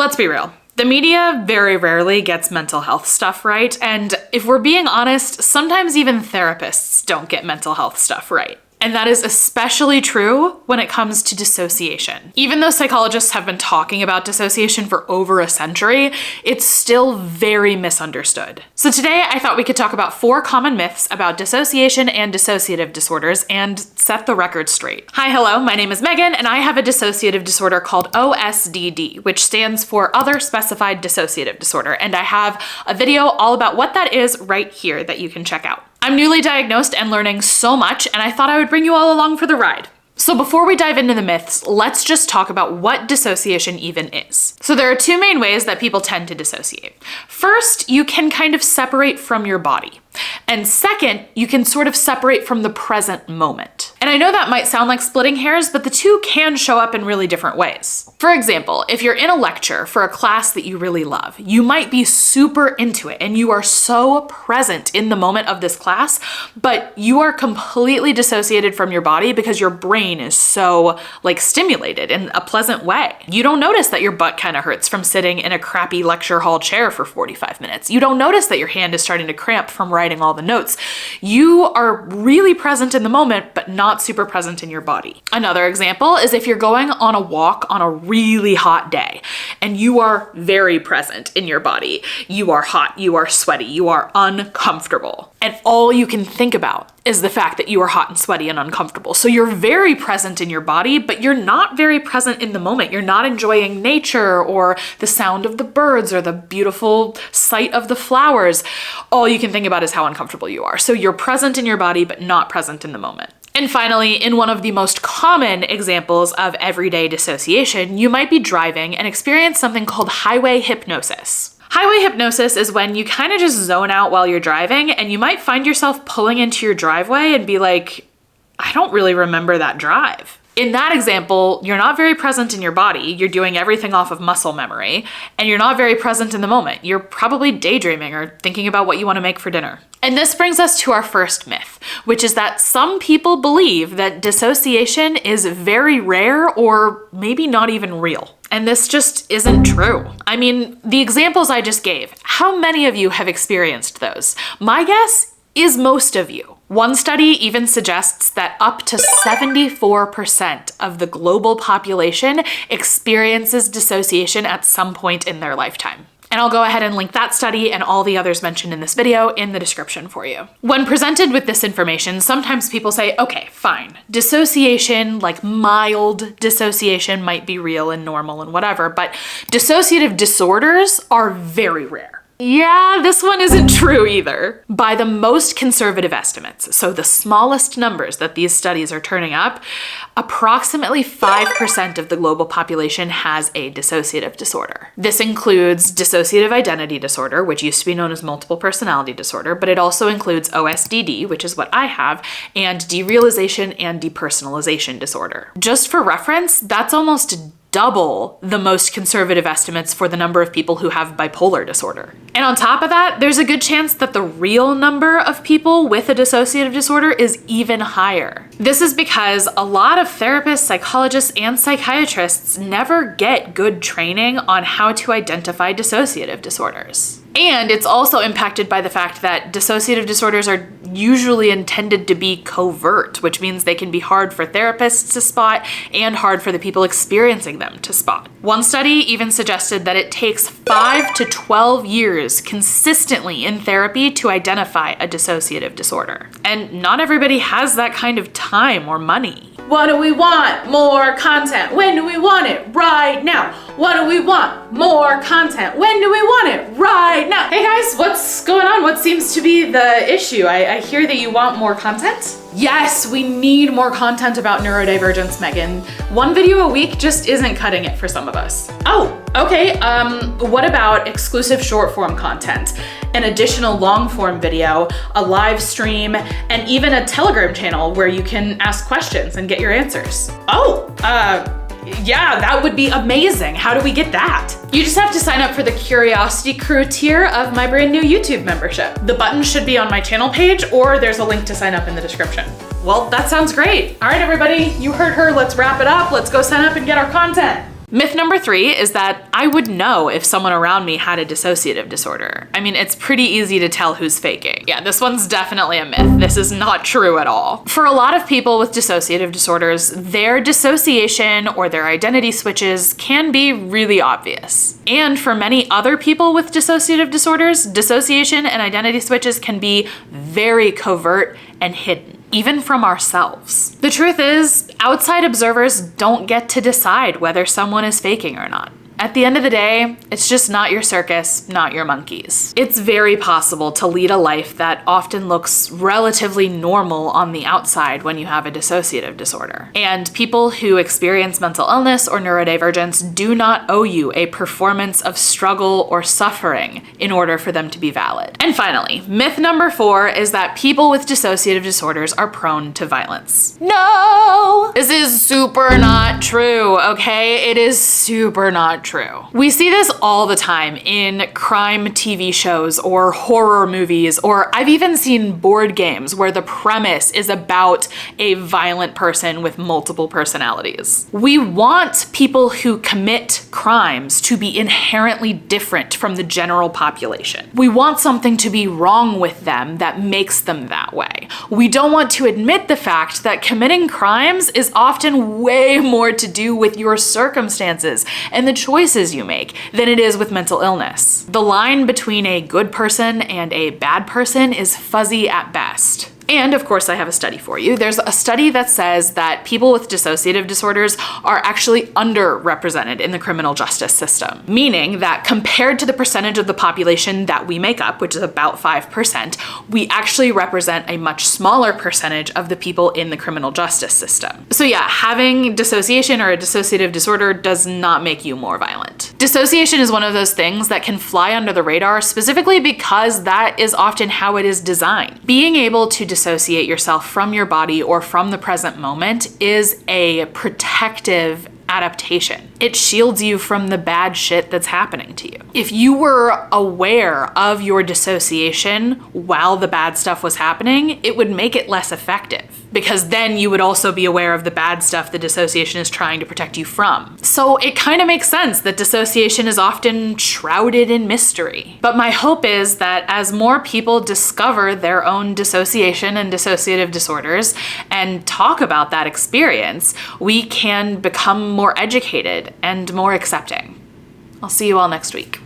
Let's be real. The media very rarely gets mental health stuff right, and if we're being honest, sometimes even therapists don't get mental health stuff right. And that is especially true when it comes to dissociation. Even though psychologists have been talking about dissociation for over a century, it's still very misunderstood. So today I thought we could talk about 4 common myths about dissociation and dissociative disorders and set the record straight. Hi, hello, my name is Megan, and I have a dissociative disorder called OSDD, which stands for Other Specified Dissociative Disorder, and I have a video all about what that is right here that you can check out. I'm newly diagnosed and learning so much, and I thought I would bring you all along for the ride. So before we dive into the myths, let's just talk about what dissociation even is. So there are 2 main ways that people tend to dissociate. First, you can kind of separate from your body. And second, you can sort of separate from the present moment. And I know that might sound like splitting hairs, but the 2 can show up in really different ways. For example, if you're in a lecture for a class that you really love, you might be super into it and you are so present in the moment of this class, but you are completely dissociated from your body because your brain is so stimulated in a pleasant way. You don't notice that your butt kind of hurts from sitting in a crappy lecture hall chair for 45 minutes. You don't notice that your hand is starting to cramp from writing all the notes. You are really present in the moment, but not super present in your body. Another example is if you're going on a walk on a really hot day and you are very present in your body. You are hot, you are sweaty, you are uncomfortable. And all you can think about is the fact that you are hot and sweaty and uncomfortable. So you're very present in your body, but you're not very present in the moment. You're not enjoying nature or the sound of the birds or the beautiful sight of the flowers. All you can think about is how uncomfortable you are. So you're present in your body, but not present in the moment. And finally, in one of the most common examples of everyday dissociation, you might be driving and experience something called highway hypnosis. Highway hypnosis is when you kind of just zone out while you're driving, and you might find yourself pulling into your driveway and be like, I don't really remember that drive. In that example, you're not very present in your body, you're doing everything off of muscle memory, and you're not very present in the moment. You're probably daydreaming or thinking about what you want to make for dinner. And this brings us to our first myth, which is that some people believe that dissociation is very rare or maybe not even real. And this just isn't true. I mean, the examples I just gave, how many of you have experienced those? My guess is most of you. One study even suggests that up to 74% of the global population experiences dissociation at some point in their lifetime. And I'll go ahead and link that study and all the others mentioned in this video in the description for you. When presented with this information, sometimes people say, okay, fine, dissociation, like mild dissociation, might be real and normal and whatever, but dissociative disorders are very rare. Yeah, this one isn't true either. By the most conservative estimates, so the smallest numbers that these studies are turning up, approximately 5% of the global population has a dissociative disorder. This includes dissociative identity disorder, which used to be known as multiple personality disorder, but it also includes OSDD, which is what I have, and derealization and depersonalization disorder. Just for reference, that's almost double the most conservative estimates for the number of people who have bipolar disorder. And on top of that, there's a good chance that the real number of people with a dissociative disorder is even higher. This is because a lot of therapists, psychologists, and psychiatrists never get good training on how to identify dissociative disorders. And it's also impacted by the fact that dissociative disorders are usually intended to be covert, which means they can be hard for therapists to spot and hard for the people experiencing them to spot. One study even suggested that it takes 5 to 12 years consistently in therapy to identify a dissociative disorder. And not everybody has that kind of time or money. What do we want? More content. When do we want it? Right now. What do we want? More content. When do we want it? Right now. Hey guys, what's going on? What seems to be the issue? I hear that you want more content. Yes, we need more content about neurodivergence, Megan. One video a week just isn't cutting it for some of us. Oh, okay. What about exclusive short form content, an additional long form video, a live stream, and even a Telegram channel where you can ask questions and get your answers? Oh, yeah, that would be amazing. How do we get that? You just have to sign up for the Curiosity Crew tier of my brand new YouTube membership. The button should be on my channel page, or there's a link to sign up in the description. Well, that sounds great. All right, everybody, you heard her. Let's wrap it up. Let's go sign up and get our content. Myth number 3 is that I would know if someone around me had a dissociative disorder. I mean, it's pretty easy to tell who's faking. Yeah, this one's definitely a myth. This is not true at all. For a lot of people with dissociative disorders, their dissociation or their identity switches can be really obvious. And for many other people with dissociative disorders, dissociation and identity switches can be very covert and hidden, even from ourselves. The truth is, outside observers don't get to decide whether someone is faking or not. At the end of the day, it's just not your circus, not your monkeys. It's very possible to lead a life that often looks relatively normal on the outside when you have a dissociative disorder. And people who experience mental illness or neurodivergence do not owe you a performance of struggle or suffering in order for them to be valid. And finally, myth number 4 is that people with dissociative disorders are prone to violence. No! This is super not true, okay? It is super not true. We see this all the time in crime TV shows or horror movies, or I've even seen board games where the premise is about a violent person with multiple personalities. We want people who commit crimes to be inherently different from the general population. We want something to be wrong with them that makes them that way. We don't want to admit the fact that committing crimes is often way more to do with your circumstances and the choices you make than it is with mental illness. The line between a good person and a bad person is fuzzy at best. And of course, I have a study for you. There's a study that says that people with dissociative disorders are actually underrepresented in the criminal justice system, meaning that compared to the percentage of the population that we make up, which is about 5%, we actually represent a much smaller percentage of the people in the criminal justice system. So yeah, having dissociation or a dissociative disorder does not make you more violent. Dissociation is one of those things that can fly under the radar specifically because that is often how it is designed. Being able to dissociate yourself from your body or from the present moment is a protective adaptation. It shields you from the bad shit that's happening to you. If you were aware of your dissociation while the bad stuff was happening, it would make it less effective, because then you would also be aware of the bad stuff the dissociation is trying to protect you from. So it kind of makes sense that dissociation is often shrouded in mystery. But my hope is that as more people discover their own dissociation and dissociative disorders and talk about that experience, we can become more educated and more accepting. I'll see you all next week.